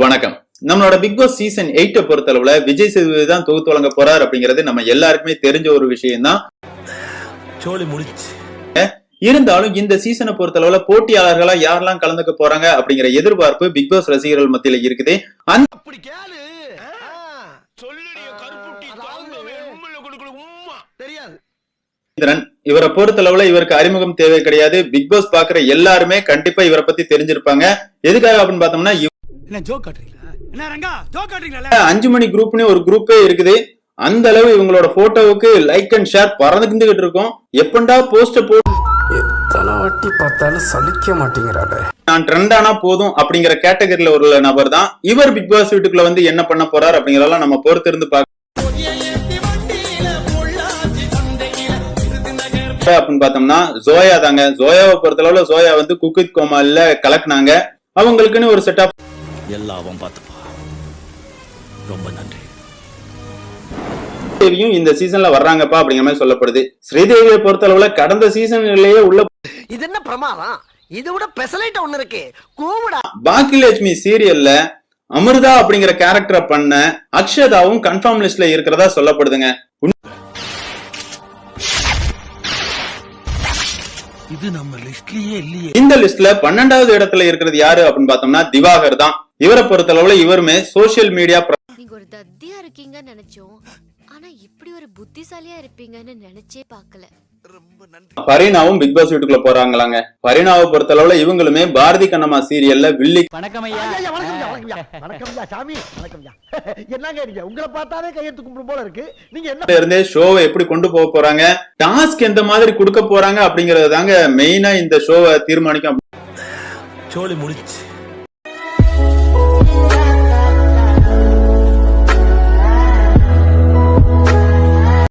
வணக்கம். நம்மளோட big Boss season 8 பொறுத்தளவுல விஜய் சேதுபதி தான் தொகுத்து வழங்க போறார் அப்படிங்கிறது நம்ம எல்லாருக்குமே தெரிஞ்ச ஒரு விஷயம் தான். இருந்தாலும் இந்த சீசனை பொறுத்தளவுல போட்டியாளர்களா யாரெல்லாம் கலந்துக்க போறாங்க அப்படிங்கிற எதிர்பார்ப்பு பிக் பாஸ் ரசிகர்கள் மத்தியில இருக்குது. இவரை பொறுத்தளவுல இவருக்கு அறிமுகம் தேவை கிடையாது. பிக் பாஸ் பாக்குற எல்லாருமே கண்டிப்பா இவரை பத்தி தெரிஞ்சிருப்பாங்க. எதுக்காக அப்படின்னு பார்த்தோம்னா 5 மணி குரூப்னு ஒரு குரூப்பே இருக்குது. அந்த அளவு இவங்களோட போட்டோவுக்கு லைக் அண்ட் ஷேர் பறந்துகிட்டு இருக்கும். எப்பண்டா போஸ்ட் எத்தனை வாட்டி பார்த்தாலும் சலிக்க மாட்டேங்கிறாரு. நான் ட்ரெண்ட் ஆனா போதும் அப்படிங்கிற கேட்டகரியில ஒரு நபர் தான் இவர். பிக் பாஸ் வீட்டுக்குள்ள வந்து என்ன பண்ண போறார் அப்படிங்கறதெல்லாம் நம்ம பொறுத்து இருந்து அப்படின்னு பார்த்தோம்னா ஜோயா தாங்க. ஜோயாவை பொறுத்தளவுல ஜோயா வந்து குக் வித் கோமாளில கலக்குனாங்க. அவங்களுக்குன்னு ஒரு செட் ஆஃப் எல்லாவும் பார்த்துப்பா. ரொம்ப நன்றி. ஸ்ரீதேவியும் இந்த சீசன்ல வர்றாங்கப்பா அப்படிங்கிற மாதிரி சொல்லப்படுது. ஸ்ரீதேவியை பொறுத்தளவுல கடந்த சீசன்லயே உள்ள இது என்ன பிரமாதம், இது விட பெசலைட் ஒண்ணு இருக்கு கூவுடா. பாக்கியலட்சுமி சீரியல்ல அமிர்தா அப்படிங்கிற கேரக்டரை பண்ண அக்ஷதாவும் கன்ஃபார்ம் லிஸ்ட்ல இருக்கிறதா சொல்லப்படுதுங்க. இது நம்ம லிஸ்ட்லயே இல்லையே. இந்த லிஸ்ட்ல 12வது இடத்துல இருக்கிறது யாரு அப்படின்னு பார்த்தோம்னா திவாகர் தான். இவரை பொறுத்தளவுல இவருமே சோசியல் மீடியா நீங்க ஒரு தத்தியா இருக்கீங்கன்னு நினைச்சோம், ஆனா இப்படி ஒரு புத்திசாலியா இருப்பீங்கன்னு நினைச்சே பார்க்கல. பரினாவும் பிக் பாஸ் வீட்டுக்குள்ள போறாங்களாங்க. பரினாவை பொறுத்தளவுல இவங்களுமே பாரதி கண்ணம்மா சீரியல்ல வில்லி இருந்தே ஷோவை எப்படி கொண்டு போக போறாங்க, டாஸ்க் எந்த மாதிரி கொடுக்க போறாங்க அப்படிங்கறது தாங்க மெயினா இந்த ஷோவை தீர்மானிக்கும். சோலி முடிச்சு